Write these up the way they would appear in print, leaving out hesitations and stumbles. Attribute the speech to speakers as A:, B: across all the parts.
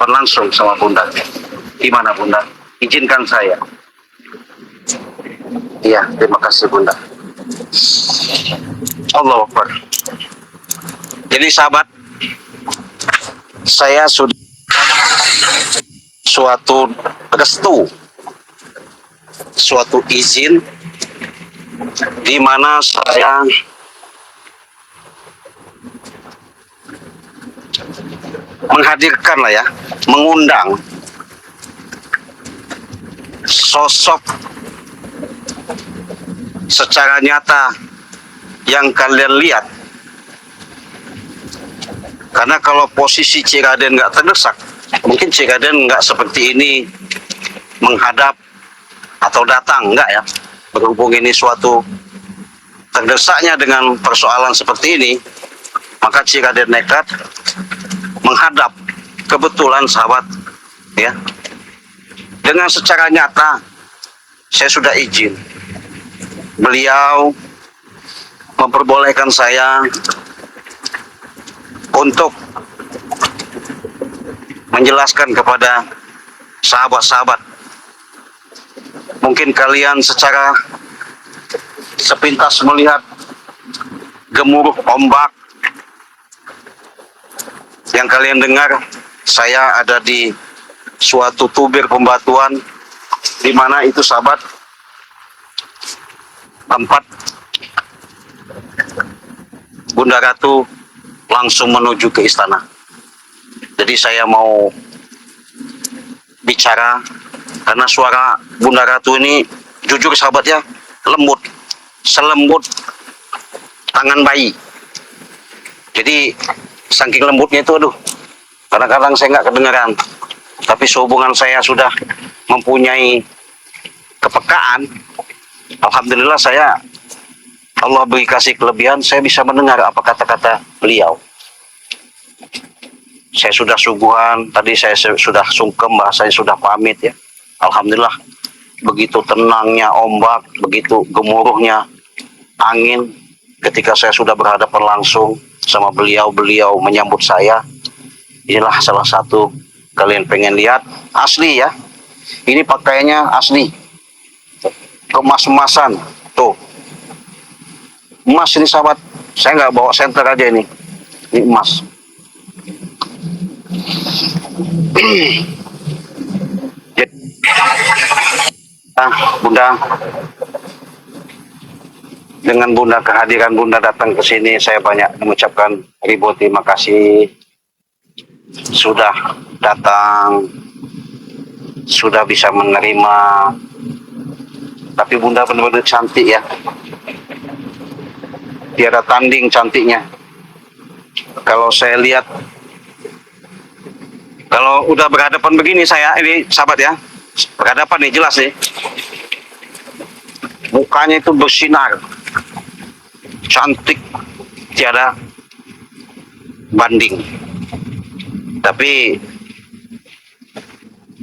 A: berhadapan langsung sama Bunda. Gimana Bunda? Izinkan saya. Iya, terima kasih Bunda. Allahu Akbar. Jadi sahabat, saya sudah suatu restu, suatu izin di mana saya menghadirkan lah ya, mengundang sosok secara nyata yang kalian lihat. Karena kalau posisi Cik Raden nggak terdesak, mungkin Cik Raden nggak seperti ini menghadap atau datang, enggak ya. Berhubung ini suatu terdesaknya dengan persoalan seperti ini, maka Cik Raden nekat menghadap. Kebetulan sahabat ya, dengan secara nyata saya sudah izin. Beliau memperbolehkan saya untuk menjelaskan kepada sahabat-sahabat. Mungkin kalian secara sepintas melihat gemuruh ombak yang kalian dengar. Saya ada di suatu tubir pembatuan, di mana itu sahabat tempat Bunda Ratu langsung menuju ke istana. Jadi saya mau bicara karena suara Bunda Ratu ini jujur sahabat ya, lembut, selembut tangan bayi. Jadi saking lembutnya itu, aduh, kadang-kadang saya nggak kedengaran. Tapi sehubungan saya sudah mempunyai kepekaan, alhamdulillah Allah beri kasih kelebihan, saya bisa mendengar apa kata-kata beliau. Saya sudah suguhan, tadi saya sudah sungkem, bahasanya sudah pamit ya. Alhamdulillah, begitu tenangnya ombak, begitu gemuruhnya angin, ketika saya sudah berhadapan langsung sama beliau menyambut saya. Inilah salah satu, kalian pengen lihat, asli ya. Ini pakaiannya asli, kemas-emasan, tuh. Emas ini sahabat, saya nggak bawa senter aja ini emas. Bunda, dengan Bunda, kehadiran Bunda datang ke sini, saya banyak mengucapkan ribu terima kasih. Sudah datang, sudah bisa menerima. Tapi Bunda benar-benar cantik ya, tiada tanding cantiknya. Kalau saya lihat, kalau udah berhadapan begini saya, ini sahabat ya, berhadapan nih jelas nih, mukanya itu bersinar, cantik, tiada banding. Tapi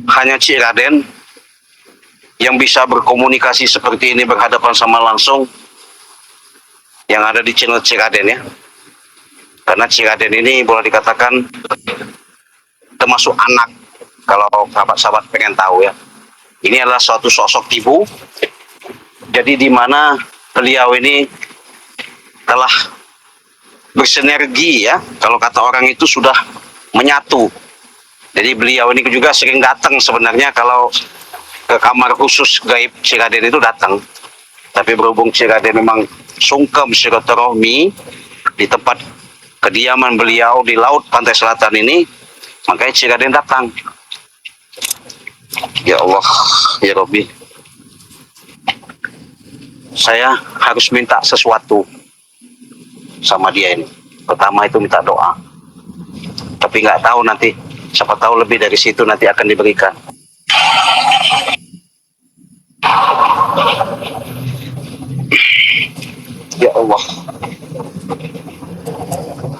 A: hanya Cik Raden yang bisa berkomunikasi seperti ini, berhadapan sama langsung, yang ada di channel Cik Raden ya. Karena Cik Raden ini boleh dikatakan termasuk anak, kalau sahabat-sahabat pengen tahu ya. Ini adalah suatu sosok ibu. Jadi di mana beliau ini telah bersinergi ya, kalau kata orang itu sudah menyatu. Jadi beliau ini juga sering datang sebenarnya, kalau ke kamar khusus gaib Cik Raden itu datang. Tapi berhubung Cik Raden memang sungkem silaturahmi di tempat kediaman beliau di laut pantai selatan ini, makanya Cik Raden datang. Ya Allah, ya Rabbi, saya harus minta sesuatu sama dia ini. Pertama itu minta doa, tapi nggak tahu nanti, siapa tahu lebih dari situ nanti akan diberikan. Ya Allah.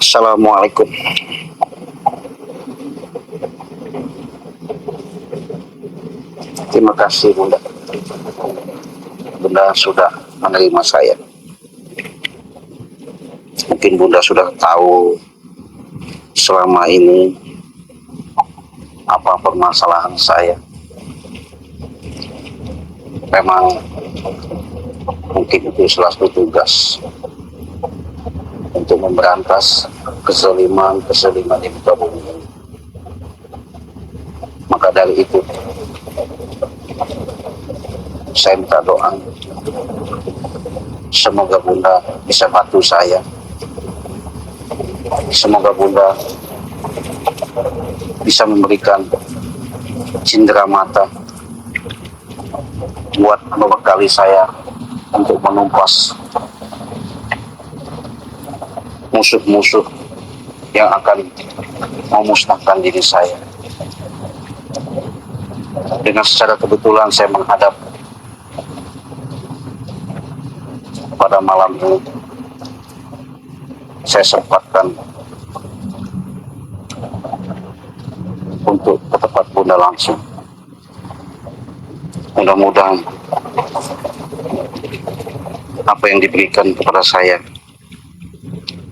A: Assalamualaikum. Terima kasih Bunda. Bunda sudah menerima saya. Mungkin Bunda sudah tahu selama ini apa permasalahan saya. Memang mungkin itu salah satu tugas untuk memberantas kezaliman di muka bumi ini. Maka dari itu saya minta doa, semoga Bunda bisa bantu saya, semoga Bunda bisa memberikan cindera mata buat membekali saya untuk menumpas musuh-musuh yang akan memusnahkan diri saya. Dengan secara kebetulan saya menghadap pada malam ini, saya sempatkan untuk ke tempat Bunda langsung. Mudah-mudahan apa yang diberikan kepada saya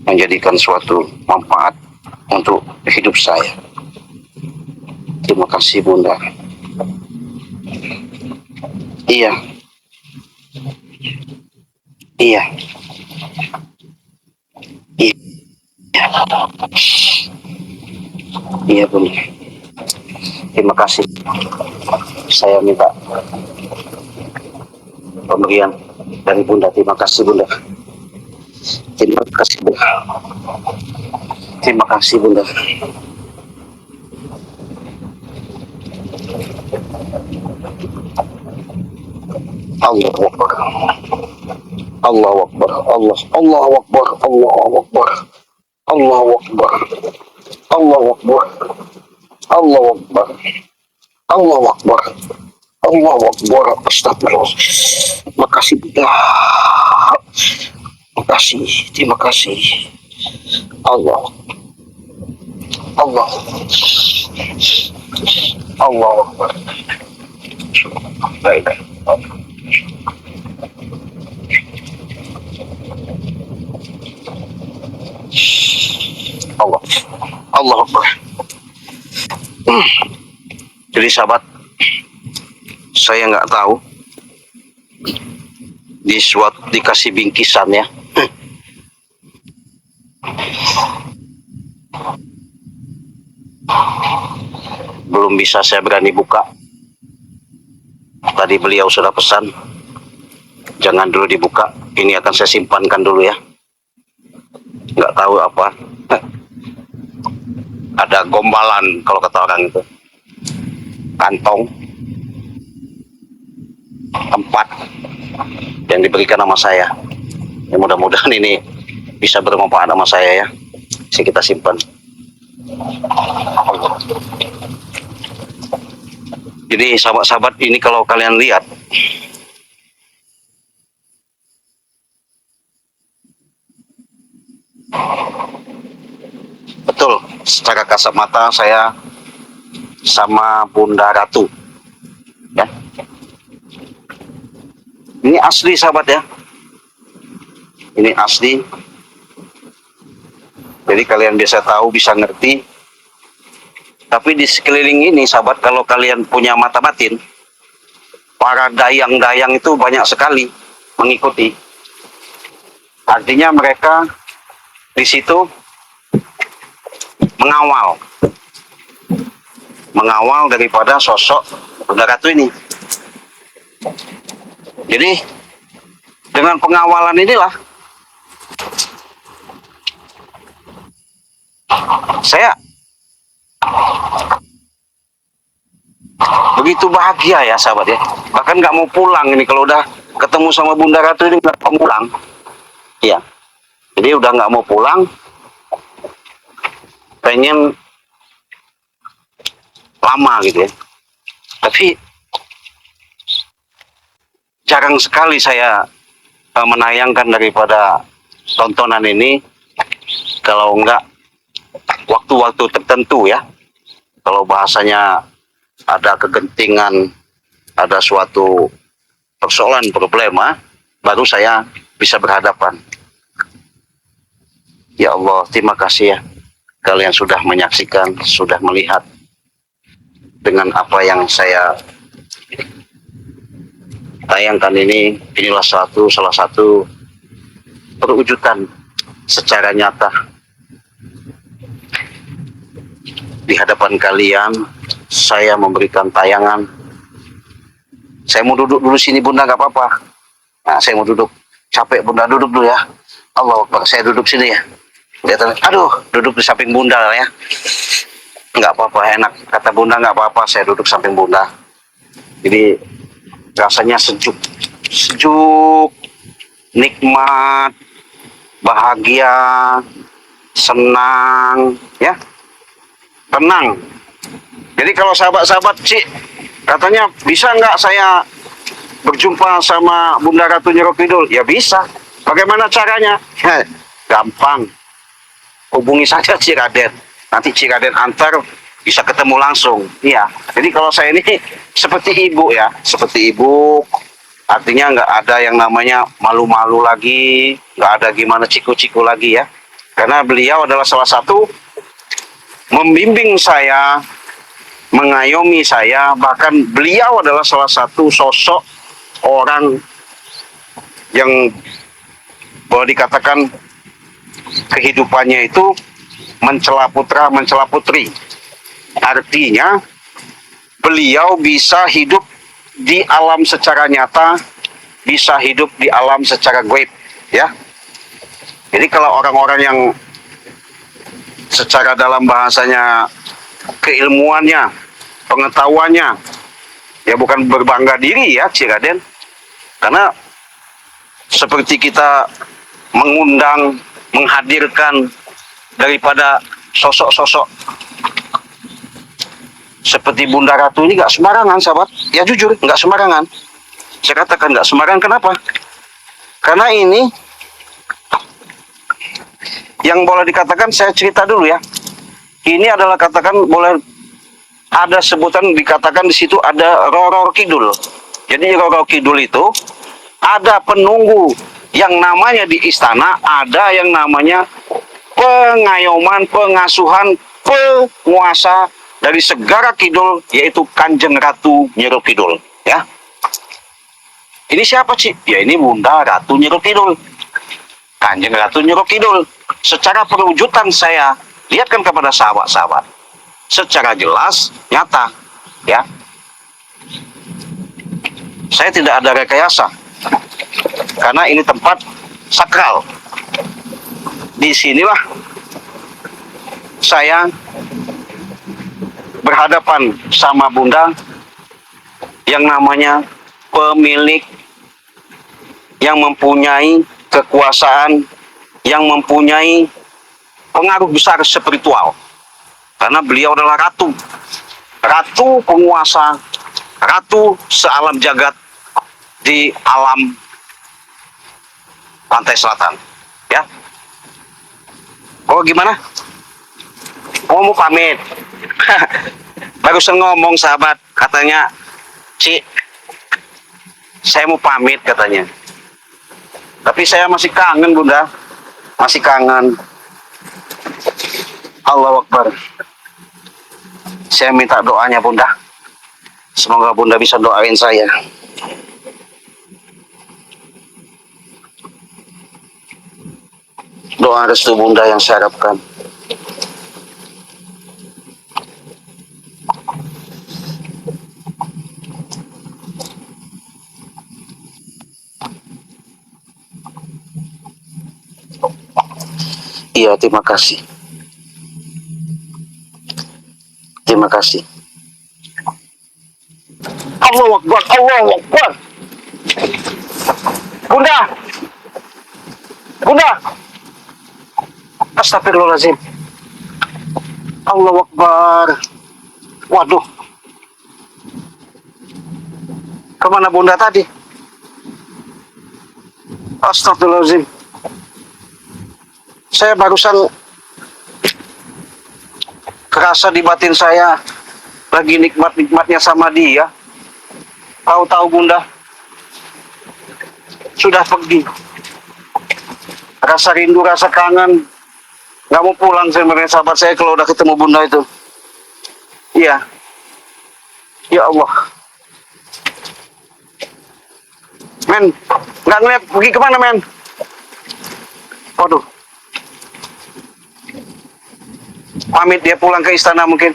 A: menjadikan suatu manfaat untuk hidup saya. Terima kasih Bunda. Iya. Iya. Iya. Iya Bunda. Terima kasih. Saya minta pemberian dari Bunda. Terima kasih Bunda. Terima kasih Bunda. Terima kasih Bunda. Allahu Akbar. Allahu Akbar. Allahu Akbar. Allahu Akbar. Allahu Akbar. Allahu Akbar. Allahu Akbar. Allahu Akbar. Allahu Akbar. Astagfirullah. Makasih Bunda. Makasih. Terima kasih. Allah. Allah. Allahu Akbar. Baik. Allah. Allah Akbar. Jadi sahabat, saya nggak tahu dikasih bingkisan ya. Belum bisa saya berani buka. Tadi beliau sudah pesan, jangan dulu dibuka. Ini akan saya simpankan dulu ya. Nggak tahu apa. Ada gombalan kalau kata orang itu. Kantong. Tempat yang diberikan sama saya. Ya, mudah-mudahan ini bisa bermanfaat sama saya ya. Jadi kita simpan. Jadi sahabat-sahabat ini kalau kalian lihat, betul secara kasat mata saya sama Bunda Ratu ya. Ini asli sahabat ya. Ini asli. Jadi kalian bisa tahu, bisa ngerti. Tapi di sekeliling ini sahabat, kalau kalian punya mata batin, para dayang-dayang itu banyak sekali mengikuti. Artinya mereka di situ mengawal daripada sosok Bunda Ratu ini. Jadi dengan pengawalan inilah saya begitu bahagia ya sahabat ya. Bahkan nggak mau pulang ini kalau udah ketemu sama Bunda Ratu ini, nggak mau pulang. Iya. Jadi udah nggak mau pulang. Pengen lama gitu ya. Tapi jarang sekali saya menayangkan daripada tontonan ini kalau enggak waktu-waktu tertentu ya. Kalau bahasanya ada kegentingan, ada suatu persoalan, problema, baru saya bisa berhadapan. Ya Allah, terima kasih ya. Kalian sudah menyaksikan, sudah melihat dengan apa yang saya tayangkan ini. Inilah salah satu perwujudan secara nyata di hadapan kalian. Saya memberikan tayangan. Saya mau duduk dulu sini Bunda, nggak apa-apa. Nah, saya mau duduk. Capek Bunda, duduk dulu ya. Allah Akbar, saya duduk sini ya. Lihat, aduh, duduk di samping Bunda ya. Nggak apa-apa, enak. Kata Bunda nggak apa-apa, saya duduk samping Bunda. Jadi rasanya sejuk, nikmat, bahagia, senang, ya, tenang. Jadi kalau sahabat-sahabat sih katanya bisa nggak saya berjumpa sama Bunda Ratu Nyiro Kidul? Ya bisa. Bagaimana caranya? Gampang. Hubungi saja Ciraden. Nanti Ciraden antar, bisa ketemu langsung. Iya. Jadi kalau saya ini seperti ibu ya, seperti ibu. Artinya nggak ada yang namanya malu-malu lagi, nggak ada gimana ciku-ciku lagi ya. Karena beliau adalah salah satu membimbing saya, mengayomi saya, bahkan beliau adalah salah satu sosok orang yang boleh dikatakan kehidupannya itu mencela putra, mencela putri. Artinya beliau bisa hidup di alam secara nyata, bisa hidup di alam secara gaib, ya. Jadi kalau orang-orang yang secara dalam bahasanya keilmuannya, pengetahuannya, ya bukan berbangga diri ya Ciraden, karena seperti kita mengundang, menghadirkan daripada sosok-sosok seperti Bunda Ratu ini nggak sembarangan, sahabat. Ya jujur, nggak sembarangan. Saya katakan nggak sembarangan. Kenapa? Karena ini yang boleh dikatakan, saya cerita dulu ya. Ini adalah katakan boleh ada sebutan, dikatakan di situ ada Roro Kidul. Jadi Roro Kidul itu ada penunggu yang namanya di istana, ada yang namanya pengayoman, pengasuhan, penguasa dari segara kidul, yaitu Kanjeng Ratu Nyiro Kidul, ya. Ini siapa sih? Ya ini Bunda Ratu Nyiro Kidul, Kanjeng Ratu Nyiro Kidul. Secara perwujudan saya lihatkan kepada sahabat-sahabat secara jelas, nyata, ya. Saya tidak ada rekayasa, karena ini tempat sakral. Disinilah saya berhadapan sama Bunda yang namanya pemilik, yang mempunyai kekuasaan, yang mempunyai pengaruh besar spiritual. Karena beliau adalah ratu, ratu penguasa, ratu sealam jagat di alam pantai selatan, ya. Oh gimana? Oh mau pamit. Barusan ngomong sahabat, katanya, Ci, saya mau pamit katanya. Tapi saya masih kangen Bunda, masih kangen. Allahu Akbar. Saya minta doanya Bunda. Semoga Bunda bisa doain saya. Doa restu Bunda yang saya harapkan. Iya, terima kasih. Terima kasih. Allahu Akbar, Allahu Akbar. Bunda. Bunda. Astagfirullahaladzim. Allahu Akbar. Waduh. Kemana Bunda tadi? Astagfirullahaladzim. Saya barusan kerasa di batin saya lagi nikmat-nikmatnya sama dia. Tahu-tahu Bunda sudah pergi. Rasa rindu, rasa kangen. Nggak mau pulang sebenarnya sahabat saya kalau udah ketemu Bunda itu. Iya. Ya Allah. Men, nggak ngeliat pergi kemana, men? Waduh. Pamit dia pulang ke istana mungkin.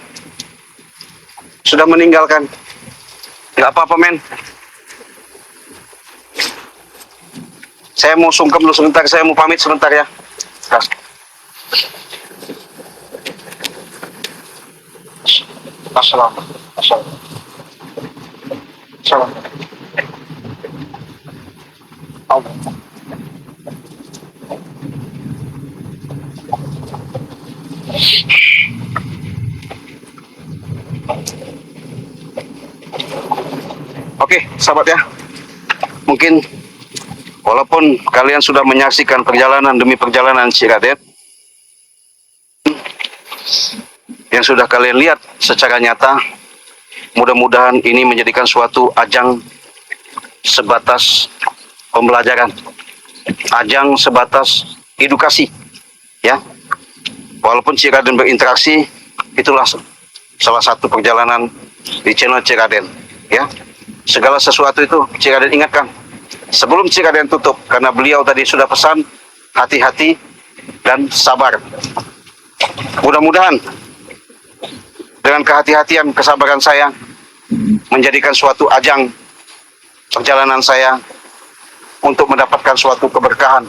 A: Sudah meninggalkan. Nggak apa-apa, men. Saya mau sungkem dulu sebentar, saya mau pamit sebentar ya. Assalamualaikum. Oke, sahabat ya. Mungkin walaupun kalian sudah menyaksikan perjalanan demi perjalanan Cik Raden, yang sudah kalian lihat secara nyata, mudah-mudahan ini menjadikan suatu ajang sebatas pembelajaran, ajang sebatas edukasi, ya. Walaupun Cik Raden berinteraksi, itulah salah satu perjalanan di channel Cik Raden, ya. Segala sesuatu itu Cik Raden ingatkan sebelum Cik Raden tutup, karena beliau tadi sudah pesan hati-hati dan sabar. Mudah-mudahan dengan kehati-hatian, kesabaran saya menjadikan suatu ajang perjalanan saya untuk mendapatkan suatu keberkahan